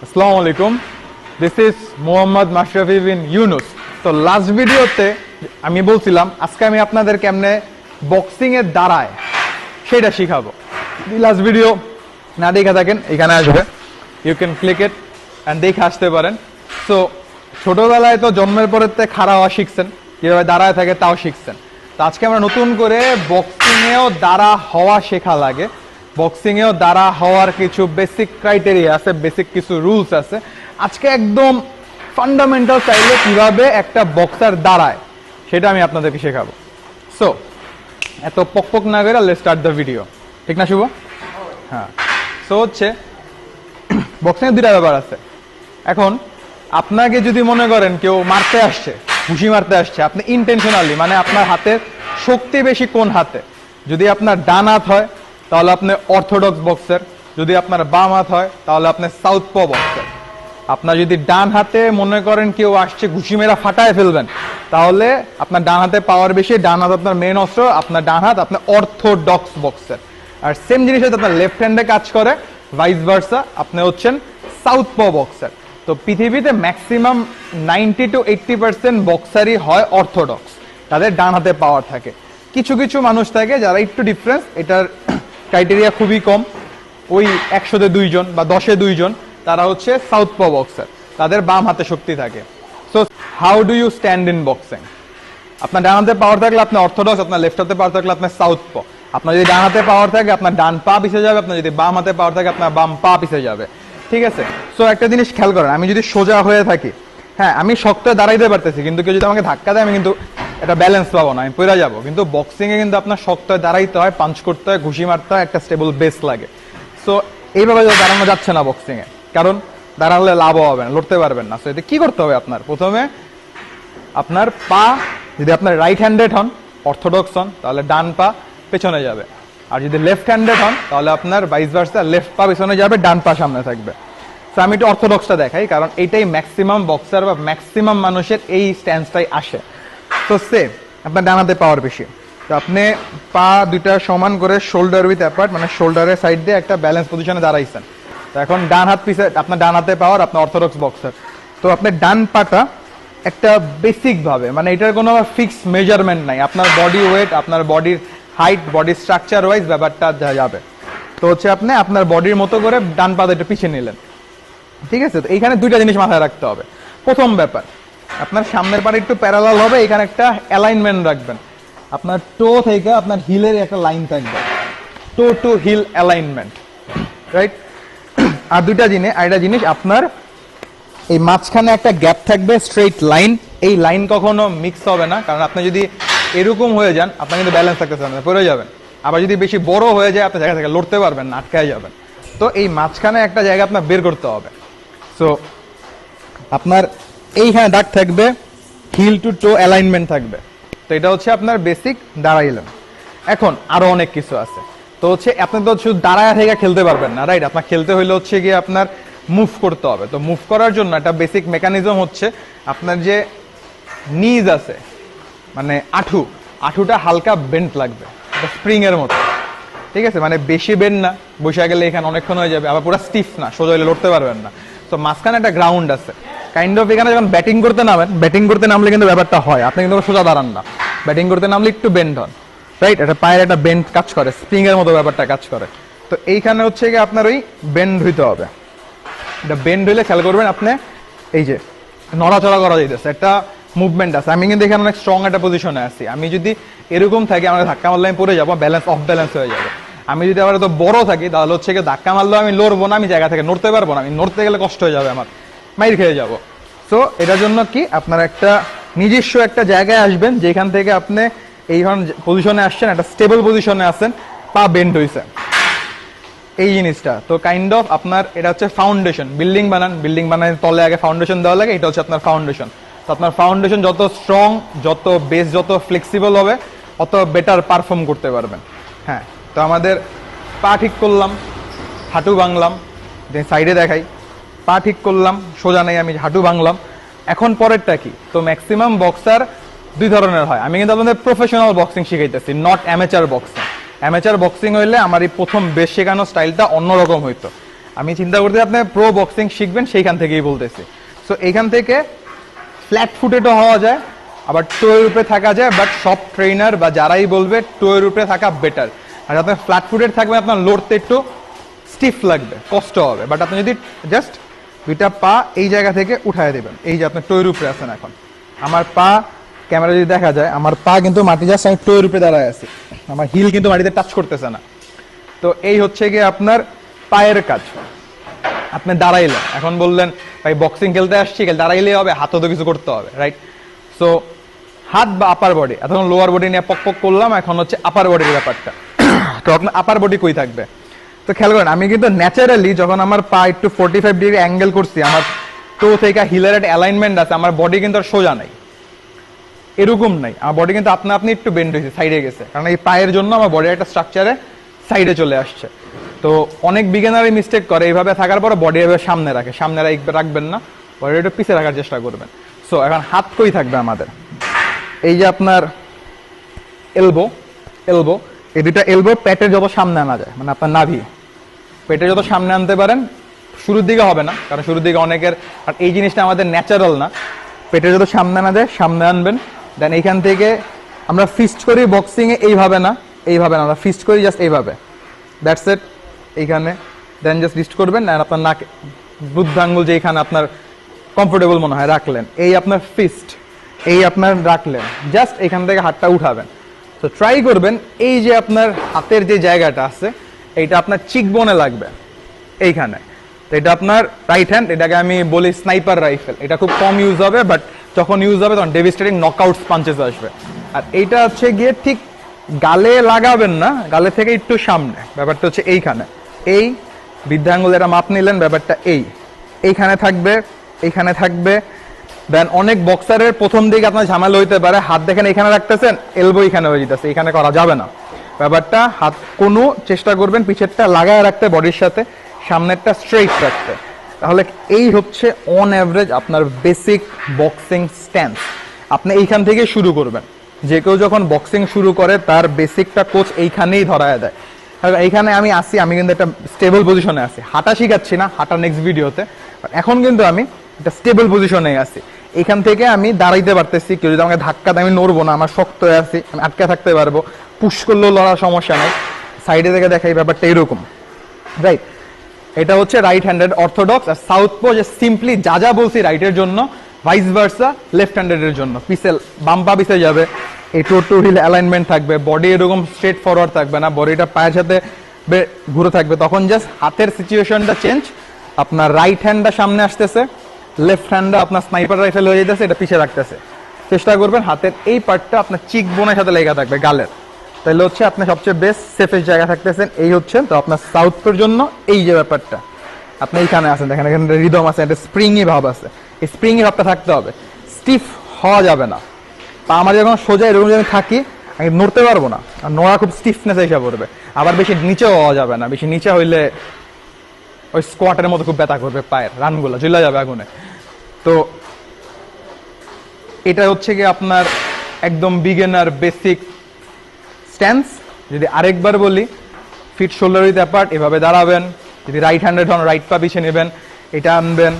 আসসালামু আলাইকুম, this is Mohammad Mashrafe বিন ইউনুস। তো লাস্ট ভিডিওতে আমি বলছিলাম আজকে আমি আপনাদের কেমনে বক্সিং এর দাঁড়ায় সেটা শিখাবো। লাস্ট ভিডিও না দেখে থাকেন, এখানে আসবে, you can click it and দেখে আসতে পারেন। সো ছোটবেলায় তো জন্মের পরের থেকে খাড়া হওয়া শিখছেন, কীভাবে দাঁড়ায় থাকে তাও শিখছেন। তো আজকে আমরা নতুন করে বক্সিংয়েও দাঁড়া হওয়া শেখা লাগে। বক্সিংয়েও দাঁড়া হওয়ার কিছু বেসিক ক্রাইটেরিয়া আছে, বেসিক কিছু রুলস আছে। আজকে একদম ফান্ডামেন্টাল চাইলে কিভাবে একটা বক্সার দাঁড়ায় সেটা আমি আপনাদেরকে শেখাবো। সো এত পক না করে লেটস স্টার্ট দ্য ভিডিও, ঠিক না শুভ? হ্যাঁ, সো হচ্ছে বক্সিংয়ের দুইটা ব্যাপার আছে। এখন আপনাকে যদি মনে করেন কেউ মারতে আসছে, ঘুষি মারতে আসছে, আপনি ইন্টেনশনালি, মানে আপনার হাতের শক্তি বেশি কোন হাতে, যদি আপনার ডান হাত হয় তাহলে আপনি অর্থোডক্স বক্সার, যদি আপনার বাম হাত হয় তাহলে আপনি সাউথ প বক্সার। আপনার যদি ডান হাতে মনে করেন কেউ আসছে ঘুষি মেরা ফাটায় ফেলবেন, তাহলে আপনার ডান হাতে পাওয়ার বেশি, ডান হাত আপনার মেন অস্ত্র, আপনার ডান হাত আপনার অর্থোডক্স বক্সার। আর সেম জিনিস হচ্ছে আপনার লেফট হ্যান্ডে কাজ করে, ভাইস ভার্সা, আপনি হচ্ছেন সাউথ প বক্সার। তো পৃথিবীতে ম্যাক্সিমাম 90 to 80% বক্সারই হয় অর্থোডক্স, তাদের ডান হাতে পাওয়ার থাকে। কিছু কিছু মানুষ থাকে যারা একটু ডিফারেন্স, এটার ক্রাইটেরিয়া খুবই কম, ওই 100-তে 2 জন বা 10-এ 2 জন, তারা হচ্ছে সাউথ প বক্সার, তাদের বাম হাতে শক্তি থাকে। So how do you stand in boxing? আপনার ডান হাতে পাওয়ার থাকলে আপনি অর্থোডক্স, আপনার লেফট হাতে পাওয়ার থাকলে আপনার সাউথ প। আপনার যদি ডান হাতে পাওয়ার থাকে আপনার ডান পা পিছে যাবে, আপনার যদি বাম হাতে পাওয়ার থাকে আপনার বাম পা পিছে যাবে, ঠিক আছে? সো একটা জিনিস খেয়াল করেন, আমি যদি সোজা হয়ে থাকি, হ্যাঁ আমি শক্ত দাঁড়াইতে পারতেছি, কিন্তু কেউ যদি আমাকে ধাক্কা দেয় আমি কিন্তু এটা ব্যালেন্স পাবো না, আমি পড়ে যাবো। কিন্তু বক্সিং এ কিন্তু আপনার শক্ত দাঁড়াইতে হয়, পাঞ্চ করতে হয়, ঘুষি মারতে হয়, একটা স্টেবল বেস লাগে। সো এইভাবে দাঁড়ানো যাচ্ছে না বক্সিং এ, কারণ দাঁড়ালে লাভও হবে না, লড়তে পারবেন না। সো এতে কি করতে হবে? আপনার প্রথমে আপনার পা, যদি আপনার রাইট হ্যান্ডেড হন, অর্থোডক্স হন, তাহলে ডান পা পেছনে যাবে। আর যদি লেফট হ্যান্ডেড হন তাহলে আপনার ভাইস ভার্সা, লেফট পা পেছনে যাবে, ডান পা সামনে থাকবে। সো আমি একটু অর্থোডক্সটা দেখাই, কারণ এইটাই ম্যাক্সিমাম বক্সার বা ম্যাক্সিমাম মানুষের এই স্ট্যান্সটাই আসে। তো সেম, আপনার ডান হাতে পাওয়ার বেশি, তো আপনি পা দুইটা সমান করে শোল্ডার উইথ অ্যাপার্ট, মানে শোল্ডারের সাইড দিয়ে একটা ব্যালেন্স পজিশনে দাঁড়াইছেন। তো এখন ডান হাত পিছে, আপনার ডান হাতে পাওয়ার, আপনার অর্থোডক্স বক্সার। তো আপনার ডান পাটা একটা বেসিক ভাবে, মানে এটার কোনো ফিক্স মেজারমেন্ট নাই, আপনার বডি ওয়েট, আপনার বডির হাইট, বডি স্ট্রাকচার ওয়াইজ ব্যাপারটা যাবে। তো হচ্ছে আপনি আপনার বডির মতো করে ডান পাটা একটু পিছিয়ে নিলেন, ঠিক আছে? তো এইখানে দুইটা জিনিস মাথায় রাখতে হবে। প্রথম ব্যাপার, আপনার সামনের পাটা একটু প্যারালাল হবে, এখানে একটা অ্যালাইনমেন্ট রাখবেন, আপনার টো থেকে আপনার হিলের একটা লাইন থাকবে, টো টু হিল অ্যালাইনমেন্ট, রাইট? আর আরেকটা জিনিস, আপনার এই মাঝখানে একটা গ্যাপ থাকবে, স্ট্রেইট লাইন, এই লাইন কখনো মিক্স হবে না, কারণ আপনি যদি এরকম হয়ে যান আপনার কিন্তু ব্যালেন্স থাকতে পারবেন না, পড়ে যাবেন। আবার যদি বেশি বড় হয়ে যায় আপনি জায়গা থেকে লড়তে পারবেন না, আটকায় যাবেন। তো এই মাঝখানে একটা জায়গা আপনার বের করতে হবে। সো আপনার এইখানে দাগ থাকবে, হিল টু টো অ্যালাইনমেন্ট থাকবে। তো এটা হচ্ছে আপনার বেসিক দাঁড়াইলেন। এখন আরো অনেক কিছু আছে। তো হচ্ছে আপনি তো শুধু দাঁড়ায় থেকে খেলতে পারবেন না, রাইট? আপনার খেলতে হইলে হচ্ছে গিয়ে আপনার মুভ করতে হবে। তো মুভ করার জন্য একটা বেসিক মেকানিজম হচ্ছে আপনার যে নিজ আছে, মানে আঁঠুটা হালকা বেন্ট লাগবে, স্প্রিং এর মতো, ঠিক আছে? মানে বেশি বেন্ড না, বসে গেলে এখানে অনেকক্ষণ হয়ে যাবে, আবার পুরো স্টিফ না, সোজা হলে লড়তে পারবেন না। তো মাঝখানে একটা গ্রাউন্ড আছে কাইন্ড অফ, এখানে যখন ব্যাটিং করতে নামলে কিন্তু ব্যাপারটা হয়, আপনি কিন্তু সোজা দাঁড়ান না, ব্যাটিং করতে নামলে একটু বেন্ড হন, রাইট? এটা পায়ের একটা বেন্ড কাজ করে, স্প্রিং এর মতো ব্যাপারটা কাজ করে। তো এইখানে হচ্ছে গিয়ে আপনার ওই বেন্ড হইতে হবে। এটা বেন্ড হইলে খেয়াল করবেন আপনি এই যে নড়াচড়া করা যাইতেছে, একটা মুভমেন্ট আছে। আমি কিন্তু এখানে অনেক স্ট্রং একটা পজিশনে আছি, আমি যদি এরকম থাকি আমাকে ধাক্কা মারলে আমি পড়ে যাবো, ব্যালেন্স অফ ব্যালেন্স হয়ে যাবে। আমি যদি আবার এত বড় থাকি তাহলে হচ্ছে গিয়ে ধাক্কা মারলেও আমি লড়বো না, আমি জায়গা থেকে নড়তে পারবো না, আমি নড়তে গেলে কষ্ট হয়ে যাবে, আমার মাইর খেয়ে যাবো। সো এটার জন্য কি আপনার একটা নিজস্ব একটা জায়গায় আসবেন, যেখান থেকে আপনি এই ধরনের পজিশনে আসছেন, একটা স্টেবল পজিশনে আছেন, পা বেন্ড হয়েছে, এই জিনিসটা। তো কাইন্ড অফ আপনার এটা হচ্ছে ফাউন্ডেশন। বিল্ডিং বানানোর তলে আগে ফাউন্ডেশন দেওয়া লাগে, এটা হচ্ছে আপনার ফাউন্ডেশন। তো আপনার ফাউন্ডেশন যত স্ট্রং, যত বেস যত ফ্লেক্সিবল হবে, অত বেটার পারফর্ম করতে পারবেন। হ্যাঁ, তো আমাদের পা ঠিক করলাম, হাঁটু ভাঙলাম, সাইডে দেখাই, পা ঠিক করলাম, সোজা নেই, আমি হাঁটু ভাঙলাম। এখন পরেরটা কি? তো ম্যাক্সিমাম বক্সার দুই ধরনের হয়। আমি কিন্তু আপনাদের প্রফেশনাল বক্সিং শিখাইতেছি, not amateur boxing. Amateur boxing হইলে আমার এই প্রথম বেস শেখানো স্টাইলটা অন্যরকম হইতো। আমি চিন্তা করতে আপনি প্রো বক্সিং শিখবেন সেইখান থেকেই বলতেছি। সো এইখান থেকে ফ্ল্যাট ফুটেডও হওয়া যায়, আবার টোয়ের উপরে থাকা যায়, বাট সব ট্রেনার বা যারাই বলবে টোয়ের উপরে থাকা বেটার। আর আপনি ফ্ল্যাট ফুটেড থাকবে আপনার লড়তে একটু স্টিফ লাগবে, কষ্ট হবে। বাট আপনি যদি জাস্ট দুইটা পা এই জায়গা থেকে উঠায় দেবেন, এই যে আপনার টোয়ের উপরে আছেন এখন, আমার পা ক্যামেরা যদি দেখা যায়, আমার পা কিন্তু মাটি জাস্ট আমি টোয়ের উপরে দাঁড়ায় আছি, আমার হিল কিন্তু মাটিতে টাচ করতেছে না। তো এই হচ্ছে গিয়ে আপনার পায়ের কাজ। আপনি দাঁড়াইলেন, এখন বললেন ভাই বক্সিং খেলতে আসছি, দাঁড়াইলেই হবে, হাতও তো কিছু করতে হবে, রাইট? সো হাত বা আপার বডি, এখন লোয়ার বডি নিয়ে পক পক করলাম, এখন হচ্ছে আপার বডির ব্যাপারটা। তো আপনার আপার বডি কই থাকবে? তো খেয়াল করেন, আমি কিন্তু ন্যাচারালি যখন আমার পা একটু 45 ডিগ্রি অ্যাঙ্গেল করছি, আমার টো থেকে হিলের একটা অ্যালাইনমেন্ট আছে, আমার বডি কিন্তু আর সোজা নাই, এরকম নাই, আমার বডি কিন্তু আপনা আপনি একটু বেন্ড হয়েছে, সাইডে গেছে, কারণ এই পায়ের জন্য আমার বডির একটা স্ট্রাকচারে সাইডে চলে আসছে। তো অনেক বিগিনারই মিস্টেক করে, এইভাবে থাকার পরে বডি এভাবে সামনে রাখে, সামনে রাখবেন না, বডি একটু পিছিয়ে রাখার চেষ্টা করবেন। সো এখন হাত কই থাকবে আমাদের? এই যে আপনার এলবো, এই দুইটা এলবো পেটের যত সামনে আনা যায়, মানে আপনার নাভি পেটের যত সামনে আনতে পারেন, শুরুর দিকে হবে না, কারণ শুরুর দিকে অনেকের, আর এই জিনিসটা আমাদের ন্যাচারাল না, পেটের যত সামনে আনা যায় সামনে আনবেন। দেন এইখান থেকে আমরা ফিস্ট করি বক্সিংয়ে, এইভাবে না, আমরা ফিস্ট করি জাস্ট এইভাবে, দ্যাটস ইট, এইখানে। দেন জাস্ট ফিস্ট করবেন, আর আপনার নাকে বুদ্ধাঙ্গুল যেখানে আপনার কমফোর্টেবল মনে হয় রাখলেন, এই আপনার ফিস্ট, এই আপনার রাখলেন, জাস্ট এখান থেকে হাতটা উঠাবেন। তো ট্রাই করবেন এই যে আপনার হাতের যে জায়গাটা আছে, এইটা আপনার চিকবোনে লাগবে এইখানে। তো এটা আপনার রাইট হ্যান্ড, এটাকে আমি বলি স্নাইপার রাইফেল। এটা খুব কম ইউজ হবে, বাট যখন ইউজ হবে তখন ডেভিস্টেটিং নকআউট পাঞ্চেস আসবে। আর এইটা হচ্ছে গিয়ে ঠিক গালে লাগাবেন না, গালে থেকে একটু সামনে, ব্যাপারটা হচ্ছে এইখানে, এই বৃদ্ধাঙ্গুল এটা মাপ নিলেন, ব্যাপারটা এইখানে থাকবে, এইখানে থাকবে। দেন অনেক বক্সারের প্রথম দিকে আপনার ঝামেলা হইতে পারে, হাত দেখেন এখানে রাখতেছেন, এলবো এখানে হয়ে যেতেছে, এখানে করা যাবে না। ব্যাপারটা হাত কোনো চেষ্টা করবেন পিছেরটা লাগায় রাখতে, বডির সাথে সামনেরটা স্ট্রেইট রাখতে। তাহলে এই হচ্ছে অন অ্যাভারেজ আপনার বেসিক বক্সিং স্ট্যান্স। আপনি এইখান থেকে শুরু করবেন। যে কেউ যখন বক্সিং শুরু করে তার বেসিকটা কোচ এইখানেই ধরায় দেয়। এইখানে আমি আসি, আমি কিন্তু একটা স্টেবল পজিশনে আছি, হাঁটা শিখাচ্ছি না, হাঁটা নেক্সট ভিডিওতে। এখন কিন্তু আমি একটা স্টেবল পজিশনে আছি, এখান থেকে আমি দাঁড়াইতে পারতেছি। কেউ যদি আমাকে ধাক্কা দেয় আমি নড়বো না, আমার শক্ত হয়ে আছি, আমি আটকে থাকতে পারবো, পুশ করলেও লড়ার সমস্যা নেই। সাইডে থেকে দেখাই ব্যাপারটা এরকম, রাইট? এটা হচ্ছে রাইট হ্যান্ডেড অর্থোডক্স। আর সাউথপো যে সিম্পলি যা বলছি রাইটের জন্য, ভাইস ভার্সা লেফট হ্যান্ডেডের জন্য। পিসেল বাম পা পিছে যাবে, এই টু হিল অ্যালাইনমেন্ট থাকবে, বডি এরকম স্ট্রেট ফরওয়ার্ড থাকবে না, বডিটা পায়ের সাথে ঘুরে থাকবে। তখন জাস্ট হাতের সিচুয়েশনটা চেঞ্জ, আপনার রাইট হ্যান্ডটা সামনে আসতেছে, লেফট হ্যান্ডটা আপনার স্নাইপার রাইফেল হয়ে যেতেছে, এটা পিছিয়ে রাখতেছে। চেষ্টা করবেন হাতের এই পার্টটা আপনার চিক বোনের সাথে লেগে থাকবে, গালের। তাহলে হচ্ছে আপনি সবচেয়ে বেস্ট সেফেস্ট জায়গা থাকতেছেন। এই হচ্ছে তো আপনার সাউথের জন্য এই যে ব্যাপারটা, আপনি এইখানে আছেন, দেখেন এখানে রিদম আছে, একটা স্প্রিংই ভাব আছে, এই স্প্রিংই ভাবটা থাকতে হবে, স্টিফ হওয়া যাবে না। পা আমার যখন সোজা এরকম যদি থাকি, আমি নড়তে পারবো না, আর নড়া খুব স্টিফনেস হিসাব করবে। আবার বেশি নিচেও হওয়া যাবে না, বেশি নিচে হইলে ওই স্কোয়াটের মতো খুব ব্যথা করবে, পায়ের রানগুলো জ্বলে যাবে আগুনে। তো এটা হচ্ছে কি আপনার একদম বিগিনার বেসিক স্ট্যান্স। যদি আরেকবার বলি, ফিট শোল্ডার উইথ অ্যাপার্ট, এভাবে দাঁড়াবেন। যদি রাইট হ্যান্ডেড হন, রাইট পা পিছিয়ে নেবেন, এটা আনবেন,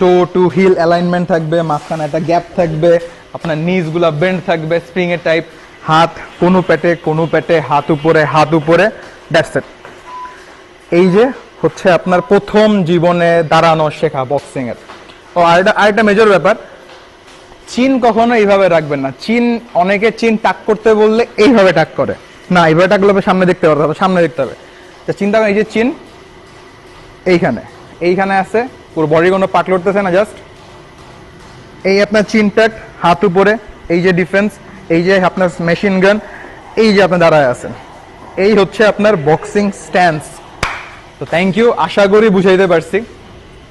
টো টু হিল অ্যালাইনমেন্ট থাকবে, মাঝখানে একটা গ্যাপ থাকবে, আপনার নিজগুলা বেন্ড থাকবে, স্প্রিং এর টাইপ, হাত কোনো পেটে, হাত উপরে, দ্যাটস ইট। এই যে হচ্ছে আপনার প্রথম জীবনে দাঁড়ানো শেখা বক্সিং এর। ও আরেকটা মেজর ব্যাপার, চিন কখনো এইভাবে রাখবেন না। চিন, অনেকে চিন টাক করতে বললে এইভাবে টাক করে না, এইভাবে টাকলে সামনে দেখতে পারবে, সামনে দেখতে হবে। চিন্তা করেন এই যে চিন এইখানে আছে, পুরো বডি কোনো পাট লড়তেছে না, জাস্ট এই আপনার চিন টাক, হাত উপরে, এই যে ডিফেন্স, এই যে আপনার মেশিন গান, এই যে আপনি দাঁড়ায় আছেন, এই হচ্ছে আপনার বক্সিং স্ট্যান্স। তো থ্যাংক ইউ, আশা করি বুঝাইতে পারছি।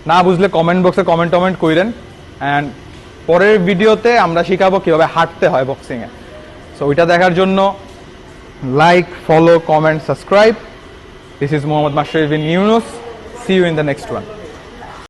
না বুঝলে কমেন্ট বক্সে কমেন্ট করেন। অ্যান্ড পরের ভিডিওতে আমরা শিখাবো কিভাবে হাঁটতে হয় বক্সিংয়ে। সো ওইটা দেখার জন্য like, follow, comment, subscribe. This is Mohammad Mashrafi Yunus. See you in the next one.